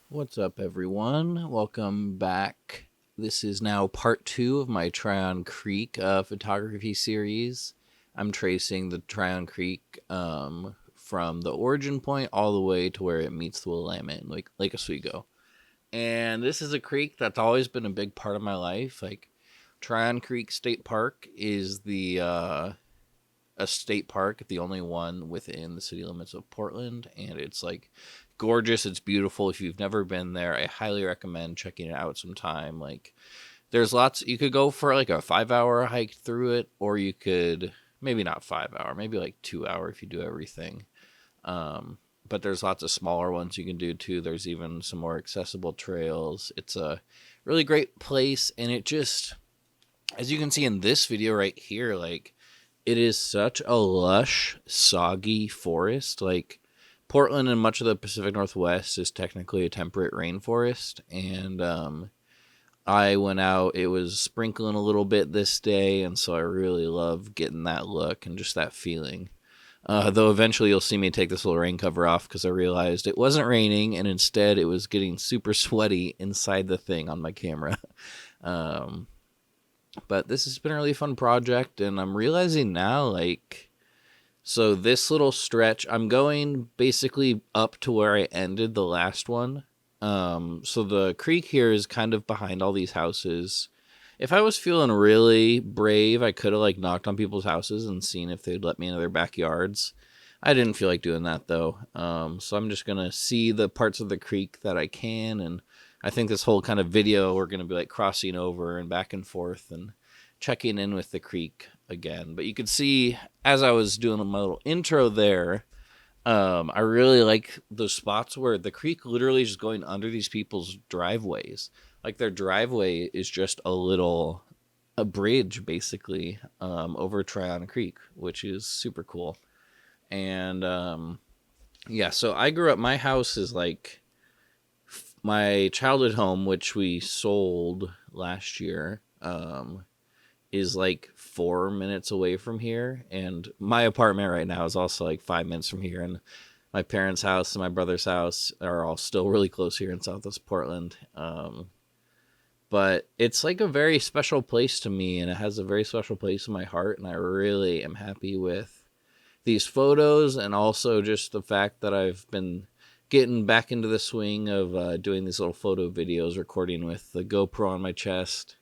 What's up, everyone? Welcome back. This is now part two of my Tryon Creek photography series. I'm tracing the Tryon Creek from the origin point all the way to where it meets the Willamette in Lake Oswego. And this is a creek that's always been a big part of my life. Like, Tryon Creek State Park is a state park, the only one within the city limits of Portland, and it's like gorgeous. It's beautiful. If you've never been there, I highly recommend checking it out sometime. Like, there's lots. You could go for like a 5 hour hike through it, or you could maybe not 5 hour, maybe like 2 hour if you do everything. Um, but there's lots of smaller ones you can do too. There's even some more accessible trails. It's a really great place, and it just, as you can see in this video right here, like it is such a lush, soggy forest. Like, Portland and much of the Pacific Northwest is technically a temperate rainforest, and I went out. It was sprinkling a little bit this day, and so I really love getting that look and just that feeling. Though eventually you'll see me take this little rain cover off because I realized it wasn't raining, and instead it was getting super sweaty inside the thing on my camera. um, but this has been a really fun project, and I'm realizing now, like, so this little stretch, I'm going basically up to where I ended the last one. So the creek here is kind of behind all these houses. If I was feeling really brave, I could have like knocked on people's houses and seen if they'd let me into their backyards. I didn't feel like doing that though. So I'm just gonna see the parts of the creek that I can, and I think this whole kind of video we're gonna be like crossing over and back and forth and checking in with the creek again. But you could see as I was doing my little intro there, I really like those spots where the creek literally is just going under these people's driveways. Like, their driveway is just a bridge basically, over Tryon Creek, which is super cool. And yeah, so I grew up. My house is like my childhood home, which we sold last year. Is like 4 minutes away from here, and my apartment right now is also like 5 minutes from here, and my parents' house and my brother's house are all still really close here in Southwest Portland. But it's like a very special place to me, and it has a very special place in my heart, and I really am happy with these photos, and also just the fact that I've been getting back into the swing of doing these little photo videos, recording with the GoPro on my chest.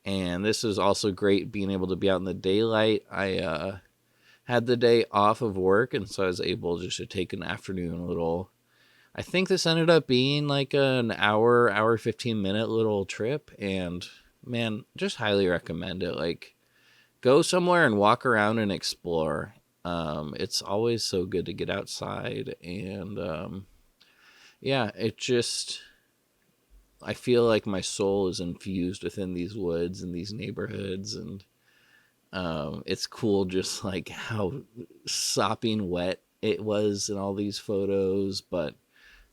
And this is also great being able to be out in the daylight. I had the day off of work, and so I was able just to take an afternoon little. I think this ended up being like an hour 15-minute little trip, and man, just highly recommend it. Like, go somewhere and walk around and explore. It's always so good to get outside, and yeah, it just, I feel like my soul is infused within these woods and these neighborhoods, and it's cool just like how sopping wet it was in all these photos. But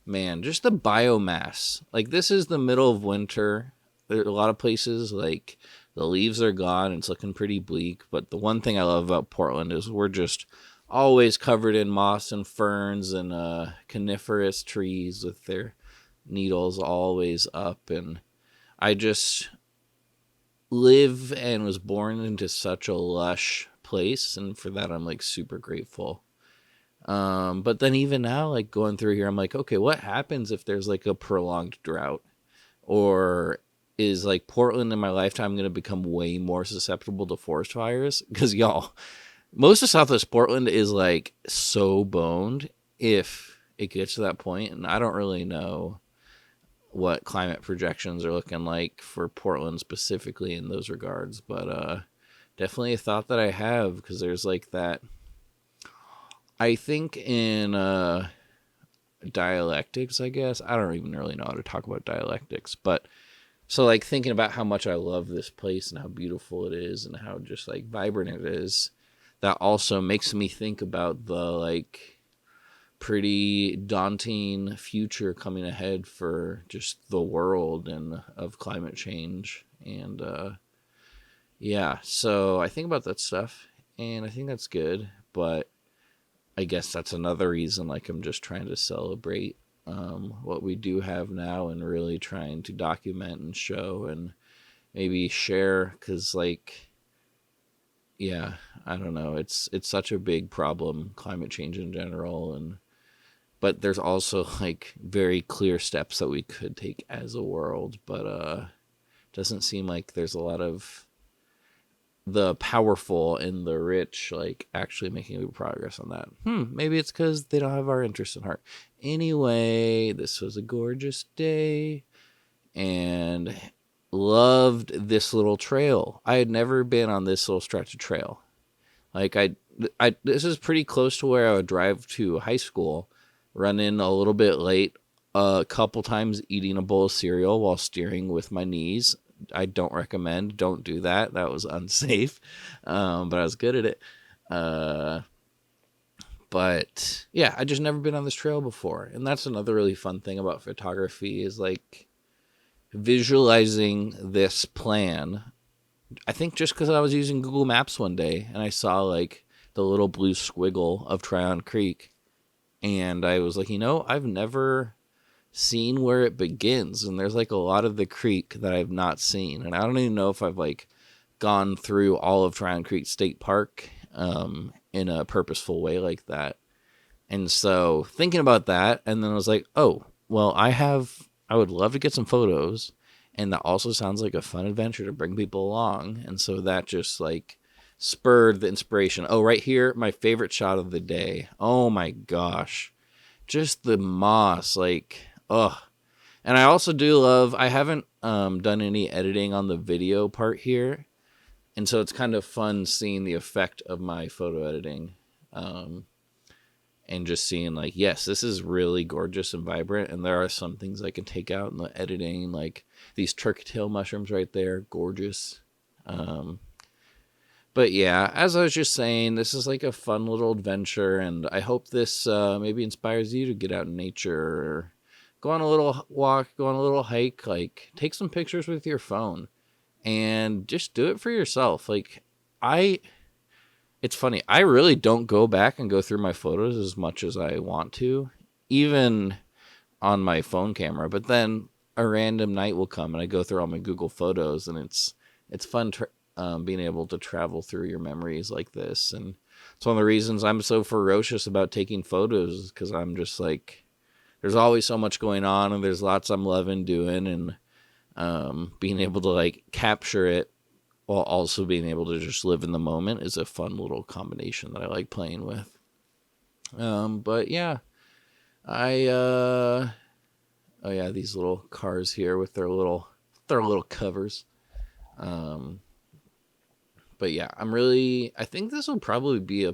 man, just the biomass. Like, this is the middle of winter. There are a lot of places like the leaves are gone. It's looking pretty bleak. But the one thing I love about Portland is we're just always covered in moss and ferns and coniferous trees with their needles always up. And I just live and was born into such a lush place, and for that I'm like super grateful. But then even now, like going through here, I'm like, okay, what happens if there's like a prolonged drought? Or is like Portland in my lifetime going to become way more susceptible to forest fires? Because y'all, most of Southwest Portland is like so boned if it gets to that point, and I don't really know what climate projections are looking like for Portland specifically in those regards. But definitely a thought that I have, because there's like that. I think in dialectics, I guess. I don't even really know how to talk about dialectics, but so like thinking about how much I love this place and how beautiful it is and how just like vibrant it is, that also makes me think about the like pretty daunting future coming ahead for just the world and of climate change. And yeah, so I think about that stuff, and I think that's good. But I guess that's another reason, like, I'm just trying to celebrate what we do have now and really trying to document and show and maybe share, because like, yeah, I don't know, it's such a big problem, climate change in general, and but there's also like very clear steps that we could take as a world, but doesn't seem like there's a lot of the powerful and the rich like actually making progress on that. Maybe it's because they don't have our interest in heart. Anyway, this was a gorgeous day and loved this little trail. I had never been on this little stretch of trail. Like I this is pretty close to where I would drive to high school, run in a little bit late, a couple times eating a bowl of cereal while steering with my knees. I don't recommend. Don't do that. That was unsafe. But I was good at it. But yeah, I just never been on this trail before. And that's another really fun thing about photography is like visualizing this plan. I think just because I was using Google Maps one day and I saw like the little blue squiggle of Tryon Creek. And I was like, I've never seen where it begins, and there's like a lot of the creek that I've not seen, and I don't even know if I've like gone through all of Tryon Creek State Park in a purposeful way like that. And so thinking about that, and then I was like, oh well, I would love to get some photos, and that also sounds like a fun adventure to bring people along. And so that just like spurred the inspiration. Oh, right here, my favorite shot of the day. Oh my gosh, just the moss, like, ugh. And I also do love, I haven't done any editing on the video part here. And so it's kind of fun seeing the effect of my photo editing. And just seeing like, yes, this is really gorgeous and vibrant. And there are some things I can take out in the editing, like these turkey tail mushrooms right there. Gorgeous. But yeah, as I was just saying, this is like a fun little adventure. And I hope this maybe inspires you to get out in nature or go on a little walk, go on a little hike, like take some pictures with your phone and just do it for yourself. Like it's funny, I really don't go back and go through my photos as much as I want to, even on my phone camera. But then a random night will come and I go through all my Google Photos, and it's fun being able to travel through your memories like this. And it's one of the reasons I'm so ferocious about taking photos, because I'm just like, there's always so much going on, and there's lots I'm loving doing, and being able to like capture it while also being able to just live in the moment is a fun little combination that I like playing with. But yeah, oh yeah, these little cars here with their little covers. But yeah, I think this will probably be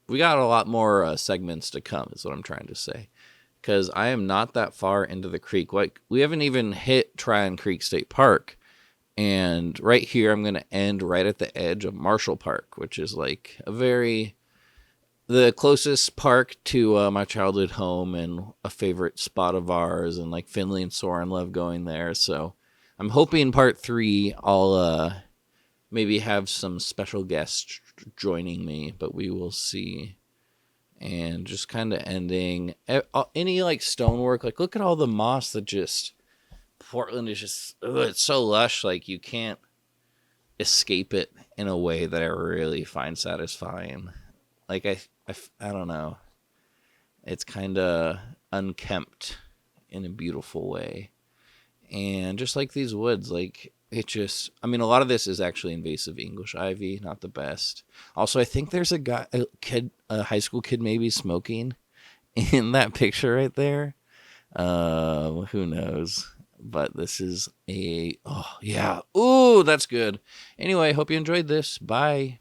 we got a lot more segments to come is what I'm trying to say. Because I am not that far into the creek. Like, we haven't even hit Tryon Creek State Park. And right here, I'm going to end right at the edge of Marshall Park, which is like the closest park to my childhood home and a favorite spot of ours. And like Finley and Soren love going there. So I'm hoping part 3, I'll maybe have some special guests joining me, but we will see. And just kind of ending any like stonework. Like, look at all the moss that just, Portland is just, it's so lush. Like, you can't escape it in a way that I really find satisfying. Like, I don't know. It's kind of unkempt in a beautiful way. And just like these woods, like, it just, I mean, a lot of this is actually invasive English ivy, not the best. Also, I think there's a high school kid maybe smoking in that picture right there. Who knows? But this is oh yeah. Ooh, that's good. Anyway, hope you enjoyed this. Bye.